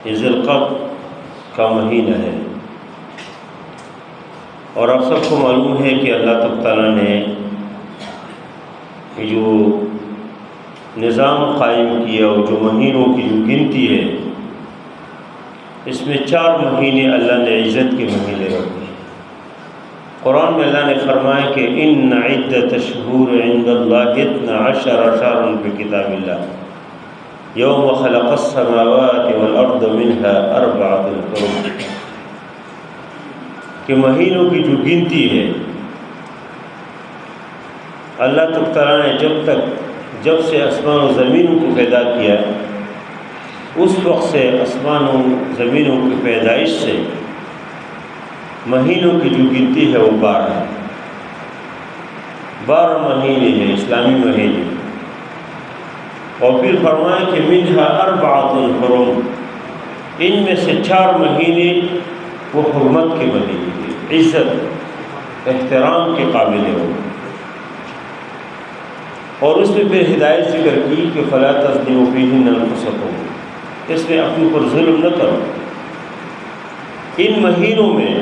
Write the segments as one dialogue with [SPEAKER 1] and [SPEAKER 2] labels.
[SPEAKER 1] یہ ذی القعدہ کا مہینہ ہے، اور آپ سب کو معلوم ہے کہ اللہ تعالیٰ نے جو نظام قائم کیا اور جو مہینوں کی جو گنتی ہے، اس میں 4 مہینے اللہ نے عزت کے مہینے رکھے۔ قرآن میں اللہ نے فرمایا کہ ان عدۃ الشہور عند اللہ 12 شہرا فی کتاب اللہ یوم خلق السماوات والارض منها 4 حرم، کہ مہینوں کی جو گنتی ہے اللہ تعالیٰ نے جب سے آسمان و زمینوں کو پیدا کیا، اس وقت سے آسمان و زمینوں کی پیدائش سے مہینوں کی جو گنتی ہے وہ 12 مہینے ہیں، اسلامی مہینے۔ اور پھر فرمایا کہ منہا 4 حرم، ان میں سے 4 مہینے وہ حرمت کے مہینے ہیں، عزت احترام کے قابل ہو۔ اور اس میں پھر ہدایت ذکر کی کہ فلا تظلموا فیہن انفسکم، اس میں اپنے پر ظلم نہ کرو۔ ان مہینوں میں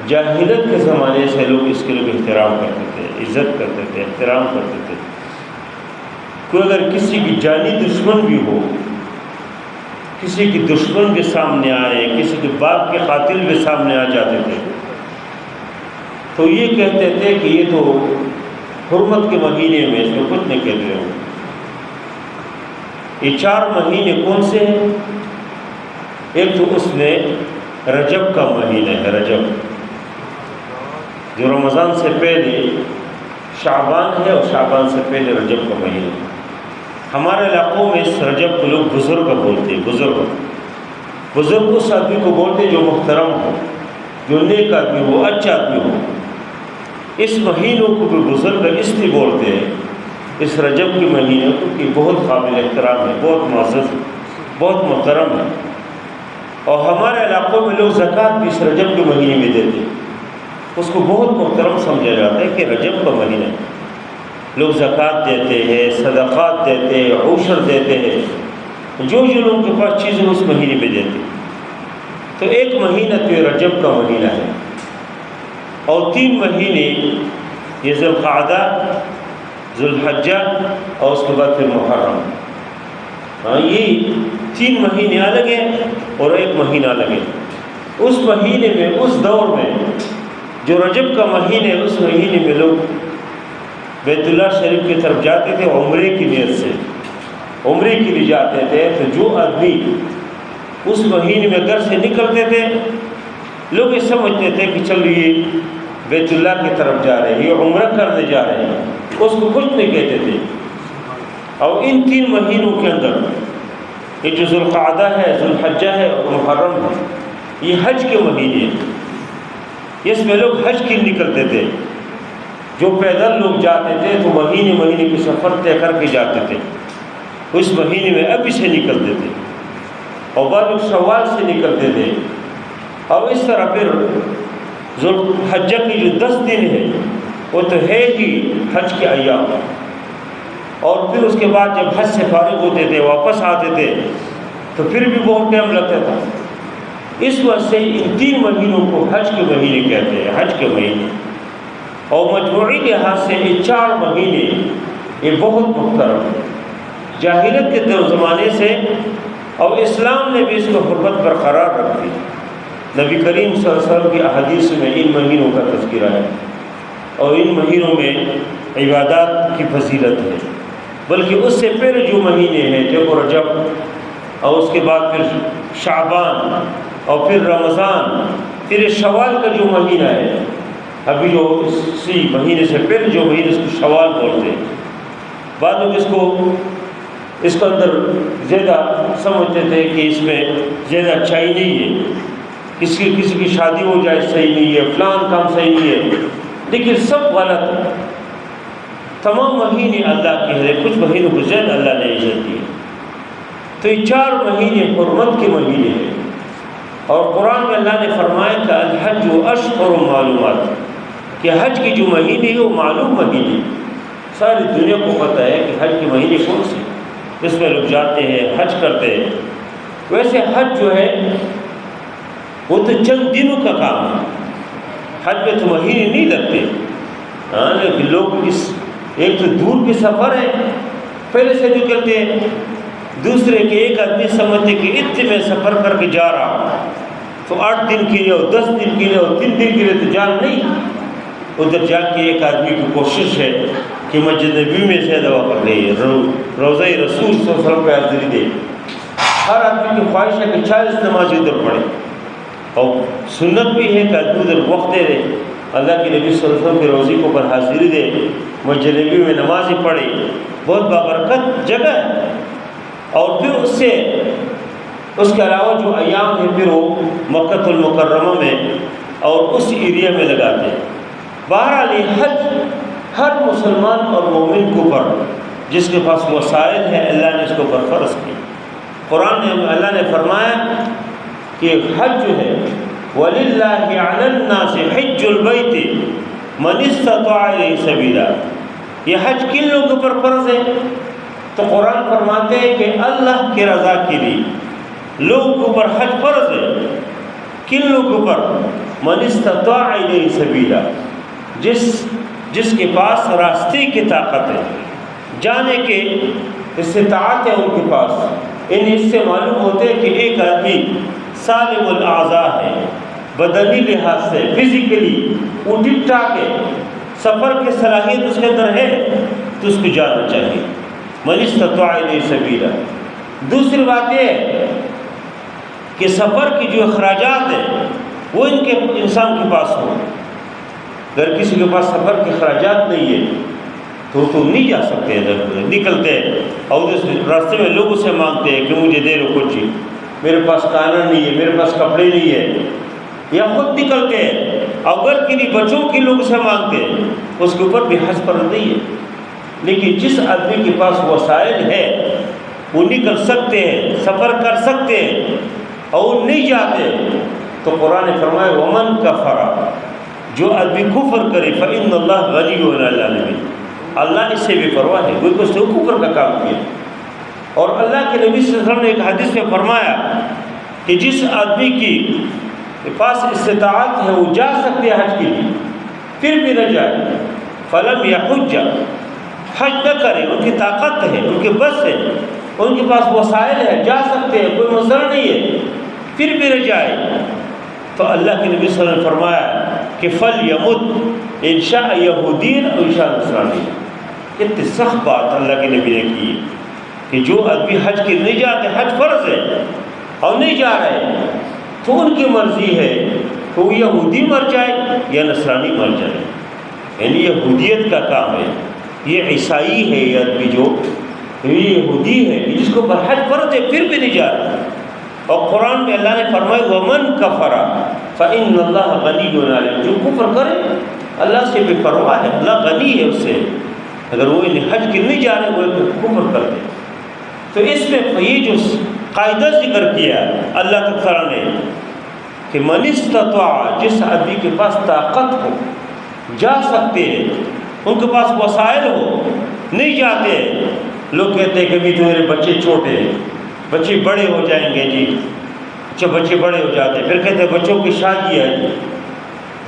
[SPEAKER 1] جاہلیت کے زمانے سے لوگ اس کے لوگ احترام کرتے تھے، عزت کرتے تھے، احترام کرتے تھے۔ کوئی اگر کسی کی جانی دشمن بھی ہو، کسی کی دشمن بھی سامنے آئے، کسی کے باپ کے قاتل بھی سامنے آ جاتے تھے، تو یہ کہتے تھے کہ یہ تو حرمت کے مہینے میں اس میں کچھ نہیں کہتے ہو۔ یہ 4 مہینے کون سے ہیں؟ ایک تو اس میں رجب کا مہینہ ہے، رجب جو رمضان سے پہلے شعبان ہے، اور شعبان سے پہلے رجب کا مہینہ ہے۔ ہمارے علاقوں میں اس رجب کو لوگ بزرگ بولتے ہیں، بزرگ اس آدمی کو بولتے ہیں جو محترم ہو، جو نیک آدمی ہو، اچھا آدمی ہو۔ اس مہینوں کو بھی بزرگ اس لیے بولتے ہیں، اس رجب کے مہینے کو، کہ بہت قابل احترام ہے، بہت معزز ہے، بہت محترم ہے۔ اور ہمارے علاقوں میں لوگ زکوٰۃ بھی اس رجب کے مہینے میں دیتے ہیں، اس کو بہت محترم سمجھا جاتا ہے کہ رجب کا مہینہ ہے، لوگ زکوٰۃ دیتے ہیں، صدقات دیتے ہیں، عشر دیتے ہیں، جو لوگوں کے پاس چیزیں اس مہینے میں دیتے ہیں۔ تو ایک مہینہ تو یہ رجب کا مہینہ ہے، اور 3 مہینے یہ ذی القعدہ، ذو الحجہ، اور اس کے بعد پھر محرم۔ یہ 3 مہینے الگ ہیں اور ایک مہینہ الگ ہے۔ اس مہینے میں، اس دور میں جو رجب کا مہینے، اس مہینے میں لوگ بیت اللہ شریف کی طرف جاتے تھے، عمرے کی نیت سے، عمرے کے لیے جاتے تھے۔ تو جو آدمی اس مہینے میں گھر سے نکلتے تھے، لوگ یہ سمجھتے تھے کہ چل یہ بیت اللہ کی طرف جا رہے ہیں، یہ عمرہ کرنے جا رہے ہیں، اس کو کچھ نہیں کہتے تھے۔ اور ان 3 مہینوں کے اندر یہ جو ذو القعدہ ہے، ذو الحجہ ہے اور محرم ہے، یہ حج کے مہینے ہیں۔ اس میں لوگ حج کے نکلتے تھے، جو پیدل لوگ جاتے تھے تو مہینے کے سفر طے کر کے جاتے تھے، اس مہینے میں ابھی سے نکلتے تھے، اور بعض لوگ شوال سے نکلتے تھے۔ اور اس طرح پھر ذو الحجہ کی جو 10 دن ہے وہ تو ہے ہی حج کے ایام، اور پھر اس کے بعد جب حج سے فارغ ہوتے تھے، واپس آتے تھے، تو پھر بھی بہت ٹائم لگتا تھا۔ اس وجہ سے ان 3 مہینوں کو حج کے مہینے کہتے ہیں، حج کے مہینے۔ اور مجموعی لحاظ سے یہ 4 مہینے یہ بہت محترم ہے، جاہلیت کے زمانے سے، اور اسلام نے بھی اس کو حرمت برقرار رکھ دی۔ نبی کریم صلی اللہ علیہ وسلم کی احادیث میں ان مہینوں کا تذکرہ ہے، اور ان مہینوں میں عبادات کی فضیلت ہے۔ بلکہ اس سے پہلے جو مہینے ہیں، جو رجب، اور اس کے بعد پھر شعبان، اور پھر رمضان، پھر شوال کا جو مہینہ ہے، ابھی جو اسی مہینے سے پہلے جو مہینے، اس کو شوال بولتے ہیں۔ بعض لوگ اس کو اندر زیادہ سمجھتے تھے کہ اس میں زیادہ اچھائی نہیں ہے، کسی کی شادی ہو جائے صحیح نہیں ہے، فلان کام صحیح نہیں ہے، لیکن سب غلط ہے۔ تمام مہینے اللہ کے ہیں، کچھ مہینوں کو زیادہ اللہ نے عزت دی ہے۔ تو یہ 4 مہینے حرمت کے مہینے ہیں، اور قرآن میں اللہ نے فرمایا کہ الحج اشہر معلومات، کہ حج کی جو مہینے ہیں وہ معلوم مہینے، ساری دنیا کو پتہ ہے کہ حج کے مہینے کون سے، اس میں لوگ جاتے ہیں، حج کرتے ہیں۔ ویسے حج جو ہے وہ تو چند دنوں کا کام ہے، حج میں تو مہینے نہیں لگتے، لیکن لوگ ایک تو دور کے سفر ہے پہلے سے نکلتے ہیں، دوسرے کہ ایک آدمی سمجھتے کہ اتنے میں سفر کر کے جا رہا ہوں تو 8 دن کے لیے ہو، 10 دن کے لیے ہو، 3 دن کے لیے تو جان نہیں، ادھر جا کے ایک آدمی کی کوشش ہے کہ مسجد نبی میں سے دعا کر لے، روضہ رسول صلی اللہ علیہ وسلم پہ حاضری دے۔ ہر آدمی کی خواہش ہے کہ 40 نمازیں ادھر پڑھے، اور سنت بھی ہے کہ آدمی ادھر وقت دے اللہ کے نبی صلی اللہ علیہ وسلم کے روضے کو پر حاضری دے، مسجد نبی میں نمازیں پڑھے، بہت بابرکت جگہ ہے۔ اور پھر اس کے علاوہ جو ایام ہیں پھر وہ مکہ المکرمہ میں اور اس ایریا میں لگاتے ہیں۔ بہرحال یہ حج ہر مسلمان اور مومن کے اوپر جس کے پاس وسائل ہے اللہ نے اس کو پر فرض کی۔ قرآن میں اللہ نے فرمایا کہ حج جو ہے وَلِلَّهِ عَلَى النَّاسِ حِجُّ الْبَيْتِ مَنِ اسْتَطَاعَ إِلَيْهِ سَبِيلًا، یہ حج کن لوگوں پر فرض ہے؟ تو قرآن فرماتے ہیں کہ اللہ کی رضا کے لیے لوگوں پر حج فرض ہے۔ کن لوگوں پر؟ مَنِ اسْتَطَاعَ إِلَيْهِ سَبِيلًا، جس کے پاس راستے کی طاقت ہے، جانے کے استطاعت ہے ان کے پاس۔ اس سے معلوم ہوتے ہے کہ ایک آدمی سالم الاعضاء ہے، بدنی لحاظ سے فزیکلی وہ ٹھیک ٹھاک ہے، سفر کی صلاحیت اس کے اندر ہے تو اس کو جانا چاہیے۔ من استطاع الیہ سبیلا۔ دوسری بات یہ ہے کہ سفر کی جو اخراجات ہیں وہ انسان کے پاس ہو۔ اگر کسی کے پاس سفر کے اخراجات نہیں ہے تو نہیں جا سکتے، نکلتے ہیں اور اس راستے میں لوگوں سے مانگتے ہیں کہ مجھے دے دو کچھ، میرے پاس کھانا نہیں ہے، میرے پاس کپڑے نہیں ہے، یا خود نکلتے ہیں اگر کنہیں بچوں کے لوگ سے مانگتے ہیں، اس کے اوپر بھی حج فرض نہیں ہے۔ لیکن جس آدمی کے پاس وسائل ہے وہ نکل سکتے ہیں، سفر کر سکتے ہیں اور نہیں جاتے، تو قرآن نے فرمایا ومن کفر، جو آدمی کفر کرے فإن اللہ غنی عن العالمین، اللہ اس سے بھی پرواہ ہے، کوئی کچھ تو کفر کا کام کیا۔ اور اللہ کے نبی صلی اللہ علیہ وسلم نے ایک حدیث میں فرمایا کہ جس آدمی کے پاس استطاعت ہے وہ جا سکتے ہیں حج کے لیے پھر بھی نہ جائے، فلم یحج، حج نہ کرے، ان کی طاقت ہے، ان کے بس ہے، ان کے پاس وسائل ہے، جا سکتے ہیں، کوئی مسئلہ نہیں ہے، پھر بھی نہ جائے، تو اللہ کے نبی صلی اللہ علیہ وسلم نے فرمایا کہ فلیمت ان شاء یہودین او ان شاء نصرانی۔ اتنی سخت بات اللہ کے نبی نے کی کہ جو آدمی حج کے نہیں جاتے، حج فرض ہے اور نہیں جا رہے، تو ان کی مرضی ہے کہ وہ یہودی مر جائے یا نصرانی مر جائے، یعنی یہودیت کا کام ہے، یہ عیسائی ہے، یہ آدمی جو یہودی ہے جس کو حج فرض ہے پھر بھی نہیں جا رہا۔ اور قرآن میں اللہ نے فرمایا ومن کفر فإن اللہ غنی عن العالمین، جو کفر کرے اللہ سے بے پرواہ ہے، اللہ غنی ہے اس سے، اگر وہ حج کے نہیں جا رہے وہ کفر کر دے۔ تو اس میں یہ جو قاعدہ ذکر کیا اللہ تعالیٰ نے کہ من استطاع، جس آدمی کے پاس طاقت ہو، جا سکتے ہیں، ان کے پاس وسائل ہو، نہیں جاتے، لوگ کہتے ہیں کہ ابھی تو میرے بچے چھوٹے ہیں، بچے بڑے ہو جائیں گے جی، اچھا بچے بڑے ہو جاتے ہیں، پھر کہتے ہیں بچوں کی شادی ہے،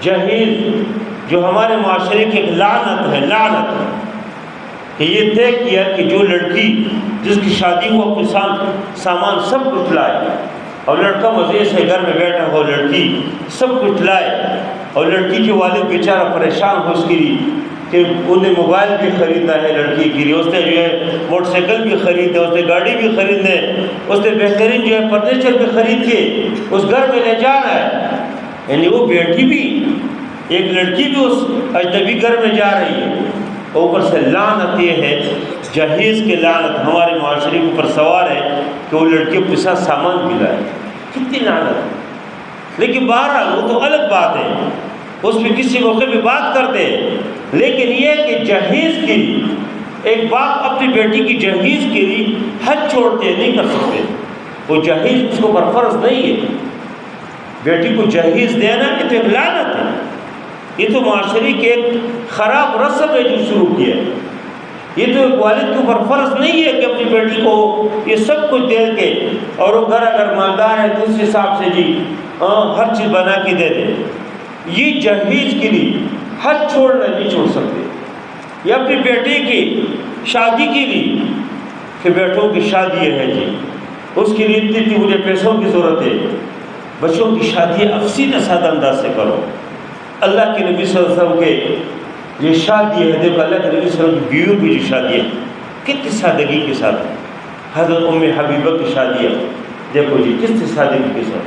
[SPEAKER 1] جہیز جو ہمارے معاشرے کی ایک لعنت ہے، لعنت کہ یہ طے کیا کہ جو لڑکی جس کی شادی ہو اپنے سامان سب کچھ لائے، اور لڑکا مزے سے گھر میں بیٹھا ہو، لڑکی سب کچھ لائے، اور لڑکی کے والد بیچارہ پریشان ہو اس کے لیے کہ انہیں موبائل بھی خریدنا ہے لڑکی کے لیے، اس نے جو ہے موٹر سائیکل بھی خریدنا ہے، اس نے گاڑی بھی خریدنا ہے، اس نے بہترین جو ہے فرنیچر بھی خرید کے اس گھر میں لے جانا ہے، یعنی وہ بیٹی بھی، ایک لڑکی بھی اس اجنبی گھر میں جا رہی ہے، اوپر سے لعنت یہ ہے، جہیز کے لعنت ہمارے معاشرے کے اوپر سوار ہے کہ وہ لڑکیوں کے ساتھ سامان بھی لائے، کتنی لعنت۔ لیکن بہرحال وہ تو الگ بات ہے، اس میں کسی موقع پہ بات کرتے ہیں، لیکن یہ کہ جہیز کے لیے ایک باپ اپنی بیٹی کی جہیز کے لیے حج چھوڑتے نہیں کر سکتے، وہ جہیز اس کو پر فرض نہیں ہے، بیٹی کو جہیز دینا یہ تو ایک لعنت ہے، یہ تو معاشرے کی ایک خراب رسم ہے جو شروع کیا ہے۔ یہ تو ایک والد کے اوپر فرض نہیں ہے کہ اپنی بیٹی کو یہ سب کچھ دے کے، اور وہ گھر اگر مالدار ہے تو اس حساب سے جی ہر چیز بنا کے دے دے. یہ جہیز کے لیے حج چھوڑنا نہیں چھوڑ سکتے. یہ اپنی بیٹی کی شادی کے لیے کہ بیٹوں کی شادی ہے جی، اس کے لیے اتنی مجھے پیسوں کی ضرورت ہے. بچوں کی شادی اب سیدھا سادہ انداز سے کرو. اللہ کے نبی صلی اللہ علیہ وسلم کے یہ شادی ہے، دیکھو اللہ کے نبی صلی اللہ علیہ وسلم کی بیویوں کی جو شادی ہے کتنی سادگی کے ساتھ. حضرت ام حبیبہ کی شادی ہے، دیکھو جی کتنی سادگی کے ساتھ.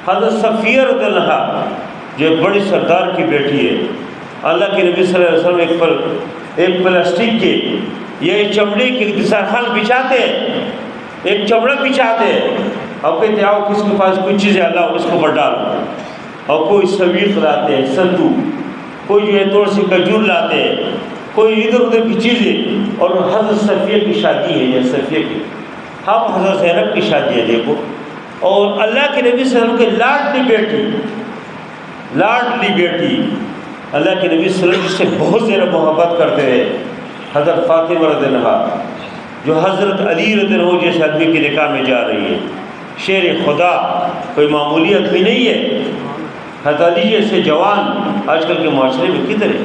[SPEAKER 1] حضرت صفیہ رضی اللہ عنہا جو ایک بڑی سردار کی بیٹی ہے، اللہ کے نبی صلی اللہ علیہ وسلم ایک پلاسٹک کے یہ چمڑے کے دسترخوان بچھاتے، ایک چمڑا بچھاتے اور کہتے آؤ کس کے پاس کوئی چیز ہے اللہ اس کو ڈال، اور کوئی سویق لاتے ہیں سدو، کوئی جو ہے تھوڑی سی کھجور لاتے ہیں، کوئی ادھر ادھر کی چیزیں. اور حضرت صفیہ کی شادی ہے، یہ صفیہ کی، ہم حضرت زینب کی شادی ہے دیکھو. اور اللہ کے نبی صلی اللہ علیہ وسلم کی لاڈلی بیٹی اللہ کے نبی صلی اللہ علیہ وسلم سے بہت زیادہ محبت کرتے ہیں، حضرت فاطمہ رضی اللہ عنہا جو حضرت علی رضی اللہ عنہ جیسے آدمی کے نکاح میں جا رہی ہے. شیر خدا کوئی معمولی آدمی نہیں ہے. حضرت علی جیسے جوان آج کل کے معاشرے میں کدھر ہے؟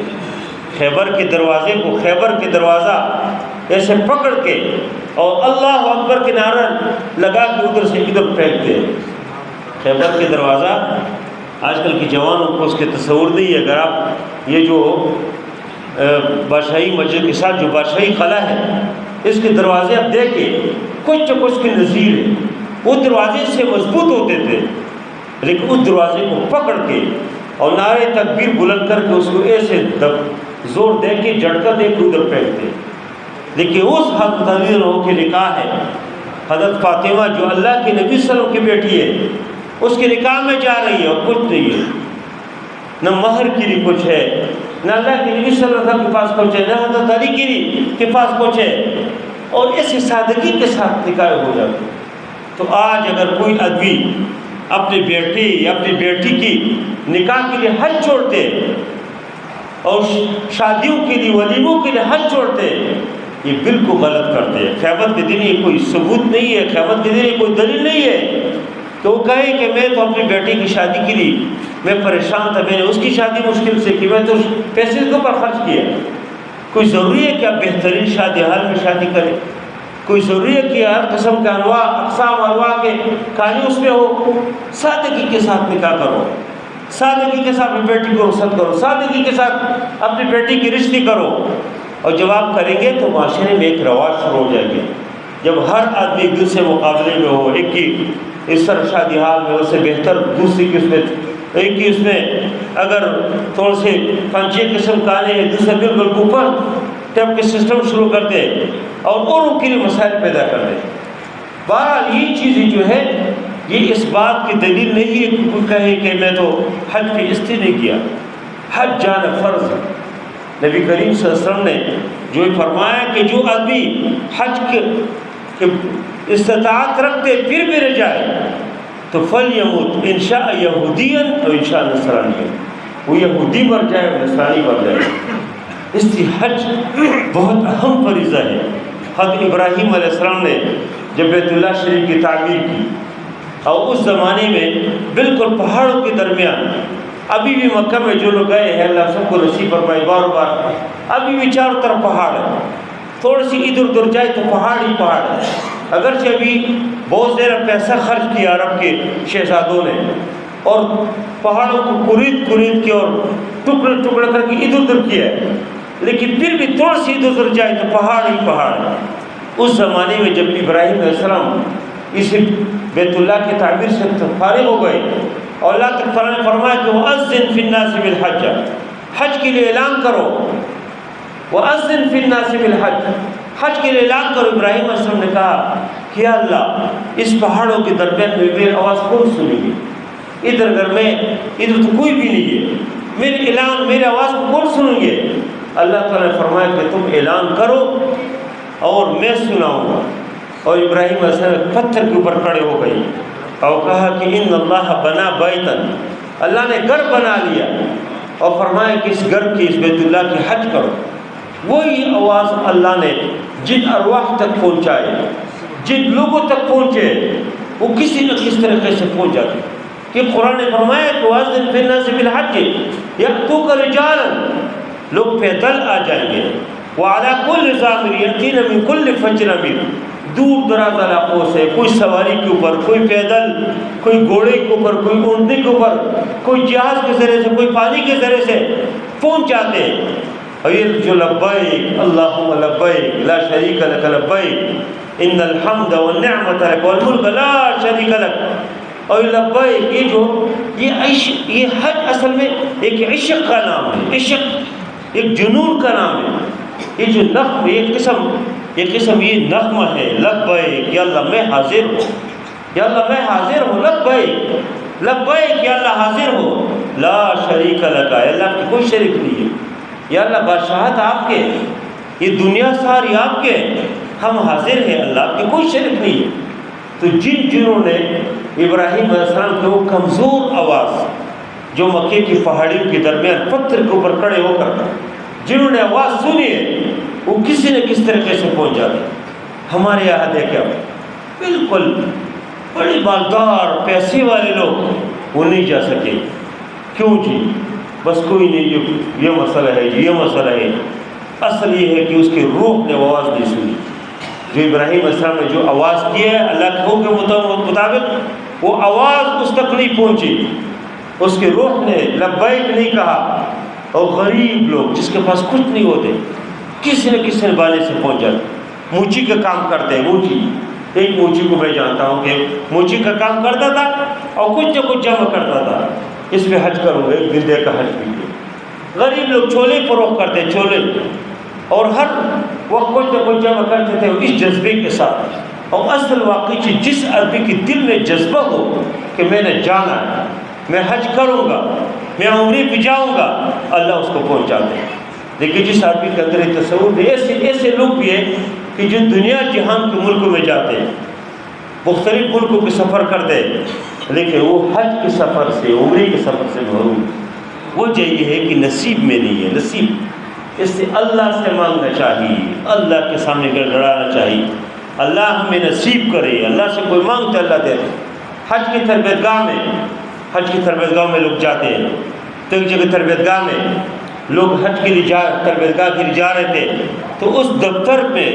[SPEAKER 1] خیبر کے دروازے کو، خیبر کے دروازہ ایسے پکڑ کے اور اللہ اکبر کے نعرہ لگا کے ادھر سے ادھر پھینکتے ہیں. خیبر کے دروازہ آج کل کے جوانوں کو اس کے تصور نہیں ہے. اگر آپ یہ جو بادشاہی مسجد کے ساتھ جو بادشاہی قلعہ ہے اس کے دروازے آپ دیکھیں کچھ تو کچھ کی نظیر ہے. وہ دروازے سے مضبوط ہوتے تھے، لیکن اس دروازے کو پکڑ کے اور نعرے تکبیر بلند کر کے اس کو ایسے زور دے کے جھٹکا دے کے ادھر پھینکتے. لیکن اس حضرت علی عنہ کے نکاح ہے، حضرت فاطمہ جو اللہ کے نبی صلی اللہ علیہ وسلم کی بیٹی ہے اس کے نکاح میں جا رہی ہے اور کچھ نہیں ہے، نہ مہر کے لیے کچھ ہے، نہ اللہ کے نبی صلی اللہ علیہ وسلم کے پاس کچھ ہے، نہ حضرت علی کے پاس کچھ ہے، اور اس سادگی کے ساتھ نکاح ہو جاتے. تو آج اگر کوئی آدمی اپنی بیٹی یا اپنی بیٹی کی نکاح کے لیے حج چھوڑتے اور شادیوں کے لیے ولیموں کے لیے حج چھوڑتے، یہ بالکل غلط کرتے ہیں. قیامت کے دن یہ کوئی ثبوت نہیں ہے، قیامت کے دن یہ کوئی دلیل نہیں ہے کہ وہ کہے کہ میں تو اپنی بیٹی کی شادی کے لیے میں پریشان تھا، میں نے اس کی شادی مشکل سے کی، میں تو پیسے کے اوپر خرچ کیا. کوئی ضروری ہے کہ آپ بہترین شادی حال میں شادی کریں؟ کوئی ضروری ہے کہ ہر قسم کے انواع اقسام انواع کے کھانے اس میں ہو؟ سادگی کے ساتھ نکاح کرو، سادگی کے ساتھ اپنی بیٹی کو رخصت کرو، سادگی کے ساتھ اپنی بیٹی کی رشتے کرو. اور جب آپ کریں گے تو معاشرے میں ایک رواج شروع ہو جائے گی. جب ہر آدمی ایک دوسرے مقابلے میں ہو، ایک کی اس طرح شادی حال میں اس سے بہتر دوسری کی اس میں، ایک کی اس میں اگر تھوڑے سے 5-6 قسم کھانے ہیں دوسرے بالکل اوپر ٹیپ کے سسٹم شروع کر دے اور ان کے لیے مسائل پیدا کر دے. بہرحال یہ چیزیں جو ہے یہ اس بات کی دلیل نہیں ہے کہ کوئی کہے کہ میں تو حج کی استی نہیں کیا. حج جانا فرض ہے. نبی کریم صلی اللہ علیہ وسلم نے جو فرمایا کہ جو آدمی حج کے استطاعت رکھتے پھر بھی رہ جائے تو فلیموت ان شاء یہودیاً و ان شاء نصرانیاً، وہ یہودی مر جائے اور نصرانی مر جائے. اس لیے حج بہت اہم فریضہ ہے. حضرت ابراہیم علیہ السلام نے جب بیت اللہ شریف کی تعمیر کی اور اس زمانے میں بالکل پہاڑوں کے درمیان، ابھی بھی مکہ میں جو لوگ گئے ہیں اللہ سب کو نصیب فرمائے، بار بار ابھی بھی چاروں طرف پہاڑ ہے، تھوڑی سی ادھر ادھر جائے تو پہاڑ ہی پہاڑ ہے. اگرچہ ابھی بہت زیادہ پیسہ خرچ کیا عرب کے شہزادوں نے اور پہاڑوں کو قرید کے اور ٹکڑے ٹکڑے کر کے ادھر ادھر کیا ہے، لیکن پھر بھی تھوڑی سی ادھر ادھر جائے تو پہاڑ ہی پہاڑ ہے. اس زمانے میں جب ابراہیم علیہ السلام اس بیت اللہ کی تعمیر سے فارغ ہو گئے اور اللہ تعالیٰ نے فرمایا کہ وَأَذِّن فِي النَّاسِ بِالْحَجِّ، حج کے لیے اعلان کرو. وَأَذِّن فِي النَّاسِ بِالْحَجِّ، حج کے لیے اعلان کرو. ابراہیم علیہ السلام نے کہا کہ اللہ اس پہاڑوں کے درمیان میں میری آواز کون سنے گی؟ ادھر تو کوئی بھی نہیں ہے، میرے اعلان میری آواز کو کون سنیں گے؟ اللہ تعالیٰ نے فرمایا کہ تم اعلان کرو اور میں سناؤں گا. اور ابراہیم علیہ السلام پتھر کے اوپر کھڑے ہو گئے اور کہا کہ ان اللہ بنا بیتن، اللہ نے گھر بنا لیا اور فرمایا کہ اس گھر کی اس بیت اللہ کی حج کرو. وہی آواز اللہ نے جن ارواح تک پہنچائے، جن لوگوں تک پہنچے وہ کسی نہ کس طریقے سے پہنچ جاتے. کہ قرآن نے فرمایا کہ وَأَذِّن فِي النَّاسِ بِالْحَجِّ يَأْتُوكَ رِجَالًا، لوگ پیدل آ جائیں گے. وَعَلَىٰ كُلِّ ضَامِرٍ يَأْتِينَ مِن كُلِّ فَجٍّ عَمِيقٍ، دور دراز علاقوں سے، کوئی سواری کے اوپر، کوئی پیدل، کوئی گھوڑے کے اوپر، کوئی اونٹنی کے اوپر، کوئی جہاز کے ذریعے سے، کوئی پانی کے ذریعے سے پہنچ جاتے ہیں. اور یہ جو لبیک اللہم لبیک لا شریک لک لبیک ان الحمد والنعمت لک والملک لا شریک لک، اور لبیک یہ حج اصل میں ایک عشق کا نام ہے، عشق ایک جنون کا نام ہے. یہ جو نغم، یہ قسم یہ نغمہ ہے، لبیک یا اللہ میں حاضر ہوں، یا اللہ میں حاضر ہوں، لبیک لبیک یا اللہ حاضر ہو، لا شریک لک، یا اللہ کی کوئی شریک نہیں ہے، یا اللہ بادشاہت آپ کے، یہ دنیا ساری آپ کے، ہم حاضر ہیں اللہ، آپ کی کوئی شریک نہیں ہے. تو جنہوں نے ابراہیم علیہ السلام کے وہ کمزور آواز جو مکے کی پہاڑیوں کے درمیان پتھر کے اوپر کھڑے ہو کر جنہوں نے آواز سنی ہے، وہ کسی نہ کس طریقے سے پہنچ جاتے. ہمارے یہاں دیکھیں بالکل بڑے مالدار پیسے والے لوگ وہ نہیں جا سکے. کیوں جی؟ بس کوئی نہیں، یہ مسئلہ ہے جی، یہ مسئلہ ہے. اصل یہ ہے کہ اس کے روح نے آواز نہیں سنی. جو ابراہیم علیہ السلام نے جو آواز کی ہے اللہ کے حکم کے مطابق، وہ آواز اس تک نہیں پہنچی، اس کے روح نے لبیک نہیں کہا. اور غریب لوگ جس کے پاس کچھ نہیں ہوتے، کسی نہ کسی بانے سے پہنچ جاتے. موچی کا کام کرتے ہیں، موچی، ایک موچی کو میں جانتا ہوں کہ موچی کا کام کرتا تھا اور کچھ نہ کچھ جمع کرتا تھا. اس پہ حج کروں گا، ایک دن دے کا حج کیجیے. غریب لوگ چھولے فروخت کرتے، چھولے، اور ہر وقت کچھ نہ کچھ جمع کرتے تھے اس جذبے کے ساتھ. اور اصل واقعی چیز جس عربی کے دل میں جذبہ ہو کہ میں نے جانا ہے، میں حج کروں گا، میں عمرے پہ جاؤں گا، اللہ اس کو پہنچاتے ہیں. لیکن جس آدمی کے اندر یہ تصور بھی، ایسے لوگ بھی ہیں کہ جو دنیا جہان کے ملکوں میں جاتے ہیں، مختلف ملکوں کے سفر کرتے ہیں، لیکن وہ حج کے سفر سے، عمرے کے سفر سے محروم. وجہ یہ ہے کہ نصیب میں نہیں ہے. نصیب اس سے اللہ سے مانگنا چاہیے، اللہ کے سامنے گڑگڑانا چاہیے، اللہ ہمیں نصیب کرے. اللہ سے کوئی مانگتے اللہ دے. حج کی تربیت گاہ میں لوگ جاتے ہیں. تو ایک جگہ تربیت گاہ میں لوگ حج کے لیے تربیت گاہ کے لیے جا رہے تھے، تو اس دفتر میں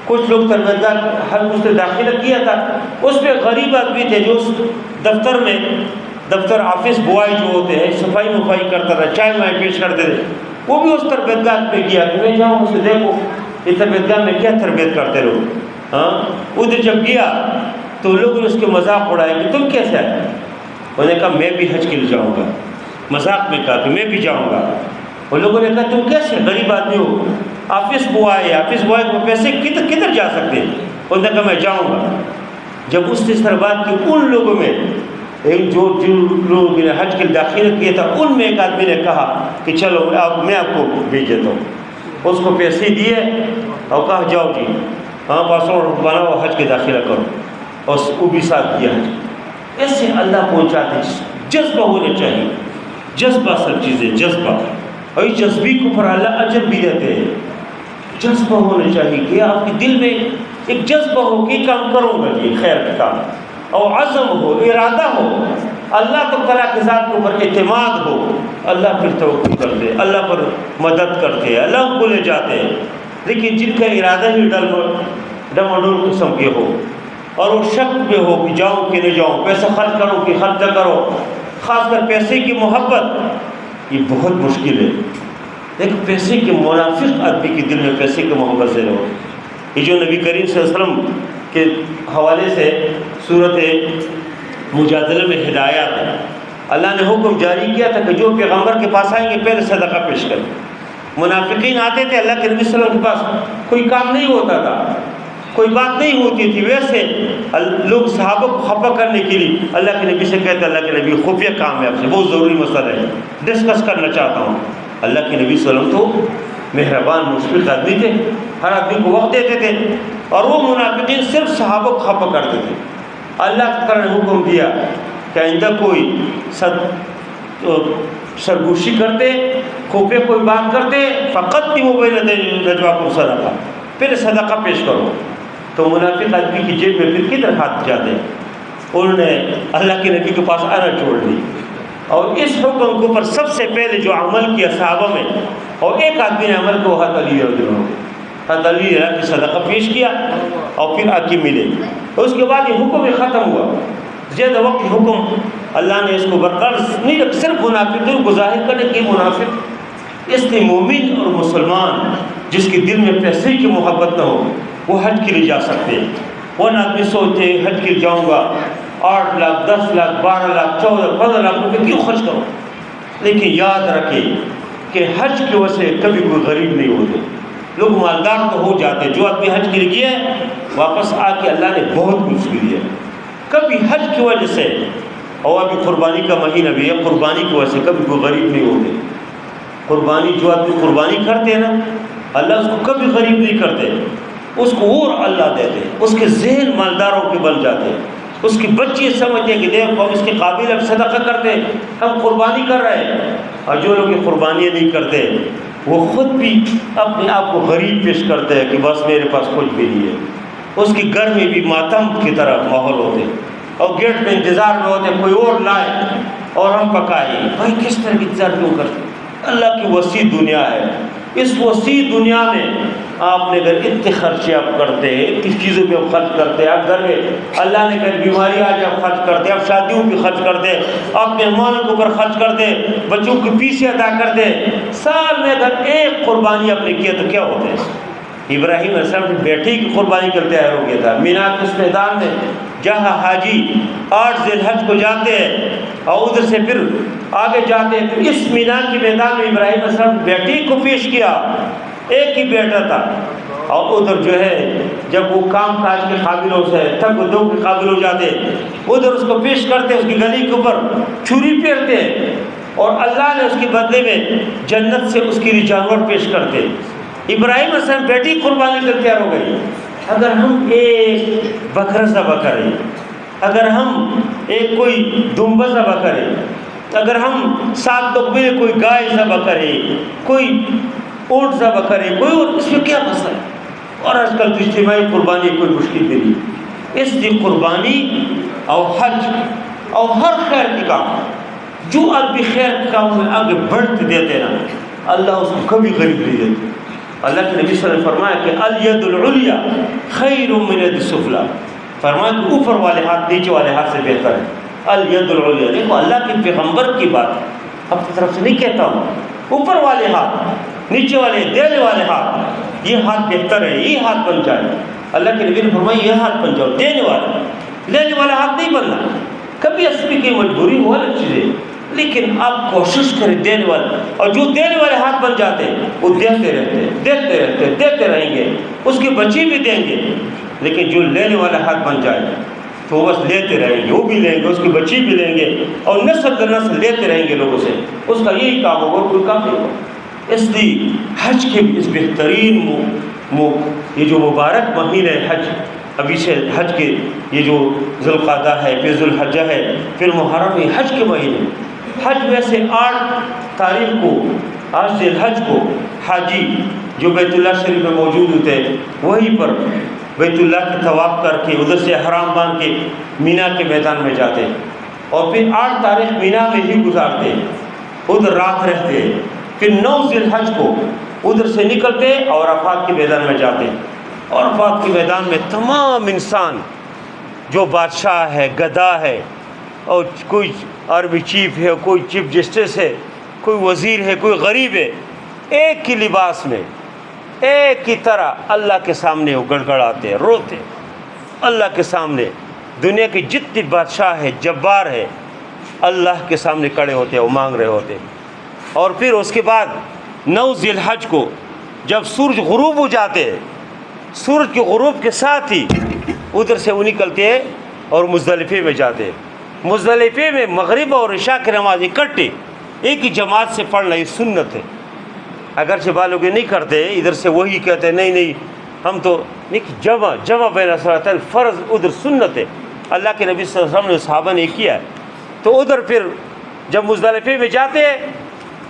[SPEAKER 1] کچھ لوگ تربیت گاہ حج اس نے داخلہ کیا تھا. اس میں غریب آدمی تھے جو اس دفتر میں، دفتر آفس بوائے جو ہوتے ہیں، صفائی مفائی کرتا تھا، چائے وائے پیش کرتے تھے. وہ بھی اس تربیت گاہ پہ گیا کہ میں جاؤں اسے دیکھو یہ تربیت گاہ میں کیا تربیت کرتے لوگ. ادھر جب گیا تو لوگوں نے اس کے مذاق اڑایا کہ تم کیسے آئے؟ انہوں نے کہا میں بھی حج کے لیے جاؤں گا. مذاق میں کہا کہ میں بھی جاؤں گا. اور لوگوں نے کہا تم کیسے غریب آدمی ہو، آفس بوائے کو پیسے کدھر جا سکتے ہیں؟ انہوں نے کہا میں جاؤں گا. جب اس نے اس طرح بات کی، ان لوگوں میں جن لوگوں نے حج کے لیے داخلہ کیا تھا، ان میں ایک آدمی نے کہا کہ چلو میں آپ کو بھیج دیتا ہوں. اس کو پیسے دیے اور کہا جاؤ جی پاسپورٹ بناؤ، حج کے داخلہ کرو، اور وہ بھی ساتھ دیا حج. ایسے اللہ پہنچاتے. جذبہ ہونا چاہیے، جذبہ سب چیزیں، جذبہ. اور اس جذبے کو پر اللہ اجر بھی دیتے ہیں. جذبہ ہونا چاہیے کہ آپ کے دل میں ایک جذبہ ہو کہ کام کروں گا جی، خیر کا کام، اور عزم ہو، ارادہ ہو. اللہ تو تعالیٰ کے ذات کے اوپر اعتماد ہو. اللہ پھر توکل کرتے، اللہ پر مدد کرتے ہیں، اللہ کو لے جاتے ہیں. لیکن جن کا ارادہ ہی ڈماڈول قسم کے ہو، اور وہ شک میں ہو کہ جاؤں کہ نہیں جاؤں، پیسہ خرچ کرو کہ خرچ نہ کرو، خاص کر پیسے کی محبت، یہ بہت مشکل ہے. لیکن پیسے کے منافق آدمی کے دل میں پیسے کی محبت سے رہو. یہ جو نبی کریم صلی اللہ علیہ وسلم کے حوالے سے صورت مجادلہ میں ہدایات ہے. اللہ نے حکم جاری کیا تھا کہ جو پیغمبر کے پاس آئیں گے پہلے صدقہ پیش کریں. منافقین آتے تھے اللہ کے نبی صلی اللہ علیہ وسلم کے پاس، کوئی کام نہیں ہوتا تھا، کوئی بات نہیں ہوتی تھی. ویسے لوگ صحابہ کو خفا کرنے کے لیے اللہ کے نبی سے کہتے ہیں اللہ کے نبی خفیہ کام ہے، آپ سے بہت ضروری مسئلہ ہے، ڈسکس کرنا چاہتا ہوں. اللہ کے نبی صلی اللہ علیہ وسلم تو مہربان مشفق آدمی تھے، ہر آدمی کو وقت دیتے تھے. اور وہ منافقین صرف صحابہ کو خفا کرتے تھے. اللہ تعالیٰ نے حکم دیا کہ آئندہ کوئی سرگوشی کرتے، خفیہ کوئی بات کرتے، فقط بھی وہ بین نجواکم صدقہ، پھر صدقہ پیش کرو. تو منافق آدمی کی جیب میں پھر کدھر ہاتھ جاتے ہیں؟ انہوں نے اللہ کے نبی کے پاس آنا چھوڑ دی. اور اس حکم کے اوپر سب سے پہلے جو عمل کیا صحابہ میں، اور ایک آدمی نے عمل کو حضرت علی رضی اللہ عنہ، حضرت علی نے صدقہ پیش کیا اور پھر آکی ملے. اس کے بعد یہ حکم ختم ہوا. زیادہ وقت حکم اللہ نے اس کو برقرار نہیں رکھ، صرف منافقین کو ظاہر کرنے کی. منافق اس لیے مومن اور مسلمان جس کے دل میں پیسے کی محبت نہ ہو وہ حج کے لیے جا سکتے ہیں. ورنہ آدمی سوچتے ہیں حج کے لیے جاؤں گا 8 لاکھ 10 لاکھ 12 لاکھ 14 15 لاکھ روپے کیوں خرچ کرو. لیکن یاد رکھیں کہ حج کی وجہ سے کبھی کوئی غریب نہیں ہوتے. لوگ مالدار تو ہو جاتے. جو آدمی حج کے لیے گیا ہے واپس آ کے اللہ نے بہت کچھ دیا. کبھی حج کی وجہ سے، اور ابھی قربانی کا مہینہ بھی ہے، قربانی کی وجہ سے کبھی کوئی غریب نہیں ہوتے. قربانی جو آدمی قربانی کرتے ہیں نا، اللہ اس کو کبھی غریب نہیں کرتے، اس کو اور اللہ دیتے. اس کے ذہن مالداروں کے بن جاتے. اس کی بچی سمجھتے ہیں کہ دیکھو ہم اس کے قابل اب صدقہ کرتے، ہم قربانی کر رہے ہیں. اور جو لوگ قربانیاں نہیں کرتے وہ خود بھی اپنے آپ کو غریب پیش کرتے ہیں کہ بس میرے پاس کچھ بھی نہیں ہے. اس کے گھر میں بھی ماتم کی طرح ماحول ہوتے اور گیٹ میں انتظار میں ہوتے کوئی اور لائے اور ہم پکائیں. بھائی کس طرح انتظار کیوں کرتے؟ اللہ کی وسیع دنیا ہے. اس وسیع دنیا میں آپ نے اگر اتنے خرچے آپ کرتے ہیں، اتنی چیزوں پہ آپ خرچ کرتے ہیں، آپ گھر میں اللہ نے کہیں بیماری آ جائے آپ خرچ کرتے، آپ شادیوں پہ خرچ کرتے، آپ مہمانوں کے اوپر خرچ کرتے، بچوں کی فیسیں ادا کرتے. سال میں اگر ایک قربانی آپ نے کیا تو کیا ہوتے ہیں؟ ابراہیم علیہ السلام کی بیٹی کی قربانی کرتے تیار ہو گیا تھا. مینا کے اس میدان میں جہاں حاجی 8 ذی الحج کو جاتے ہیں اور ادھر سے پھر آگے جاتے ہیں، تو اس مینا کے میدان میں ابراہیم علیہ السلام کی بیٹی کو پیش کیا. ایک ہی بیٹا تھا. اور ادھر جو ہے جب وہ کام کاج کے قابل ہو سے تب وہ دو کے قابل ہو جاتے، ادھر اس کو پیش کرتے، اس کی گلی کے اوپر چھری پھیرتے اور اللہ نے اس کے بدلے میں جنت سے اس کے لیے جانور پیش کرتے. ابراہیم علیہ السلام بیٹی قربانی کر تیار ہو گئی. اگر ہم ایک بکرا ذبح کریں، اگر ہم ایک کوئی دمبا ذبح کریں، اگر ہم 7 لوگ ملے کوئی گائے ذبح کرے، کوئی اونٹ ذبح کرے، کوئی اور، اس میں کیا مسئلہ ہے؟ اور آج کل تو اجتماعی قربانی کوئی مشکل بھی نہیں. اس لیے قربانی اور حج اور ہر خیر کی کام، جو آدمی خیر کے کام میں آگے بڑھتے دیتے نا، اللہ اس کو کبھی غریب نہیں دیتے. اللہ کے نبی صلی اللہ علیہ وسلم فرمایا کہ الید العلیٰ خیر من الید السفلیٰ. فرمایا کہ اوپر والے ہاتھ نیچے والے ہاتھ سے بہتر ہے. الید العلیٰ، دیکھو اللہ کے پیغمبر کی بات اپنی طرف سے نہیں کہتا ہوں. اوپر والے ہاتھ، نیچے والے، دینے والے ہاتھ، یہ ہاتھ بہتر ہے، یہ ہاتھ بن جائے. اللہ کے نبی نے فرمایا یہ ہاتھ بن جاؤ، دینے والا. لینے والا ہاتھ نہیں بننا. کبھی اصلی کی مجبوری ہو الگ چیز ہے، لیکن آپ کوشش کریں دینے والے. اور جو دینے والے ہاتھ بن جاتے ہیں وہ دیتے رہتے، دیتے رہتے، دیتے رہیں گے. اس کے بچے بھی دیں گے. لیکن جو لینے والا ہاتھ بن جائے تو بس لیتے رہیں گے، وہ بھی لیں گے، اس کے بچے بھی لیں گے، اور نسل در نسل لیتے رہیں گے لوگوں سے. اس کا یہی کام ہوگا اور کوئی کام نہیں ہوگا. اس لیے حج کے اس بہترین یہ جو مبارک مہینہ ہے حج، ابھی سے حج کے یہ جو ذوالقعدہ ہے، پھر ذوالحجہ ہے، پھر محرم ہے، حج کے مہینے. حج میں سے 8 تاریخ کو، آج سے حج کو حاجی جو بیت اللہ شریف میں موجود ہوتے ہیں وہیں پر بیت اللہ کی طواف کر کے ادھر سے احرام باندھ کے مینا کے میدان میں جاتے ہیں اور پھر 8 تاریخ مینا میں ہی گزارتے ہیں، ادھر رات رہتے ہیں. پھر 9 ذی الحج کو ادھر سے نکلتے اور عرفات کے میدان میں جاتے ہیں. اور عرفات کے میدان میں تمام انسان جو بادشاہ ہے، گدا ہے، اور کوئی آرمی چیف ہے، کوئی چیف جسٹس ہے، کوئی وزیر ہے، کوئی غریب ہے، ایک ہی لباس میں ایک ہی طرح اللہ کے سامنے وہ گڑگڑاتے، روتے. اللہ کے سامنے دنیا کے جتنے بادشاہ ہے، جبار ہے، اللہ کے سامنے کھڑے ہوتے، وہ مانگ رہے ہوتے. اور پھر اس کے بعد 9 ذی الحج کو جب سورج غروب ہو جاتے ہیں، سورج کے غروب کے ساتھ ہی ادھر سے وہ نکلتے ہیں اور مزدلفے میں جاتے ہیں. مزدلفے میں مغرب اور عشاء کی نماز اکٹھے ایک ہی جماعت سے پڑھنا یہ سنت ہے. اگرچہ بالوں کے نہیں کرتے، ادھر سے وہی کہتے ہیں نہیں ہم تو نہیں، جمع بین صلاتین فرض ادھر سنت ہے. اللہ کے نبی صلی اللہ علیہ وسلم نے صحابہ نے کیا ہے. تو ادھر پھر جب مزدلفے میں جاتے ہیں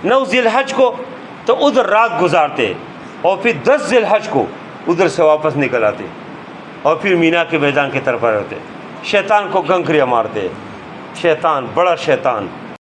[SPEAKER 1] 9 ذی الحج کو تو ادھر رات گزارتے، اور پھر 10 ذی الحج کو ادھر سے واپس نکل آتے اور پھر مینا کے میدان کی طرف آ رہتے. شیطان کو گنکریاں مارتے. شیطان بڑا شیطان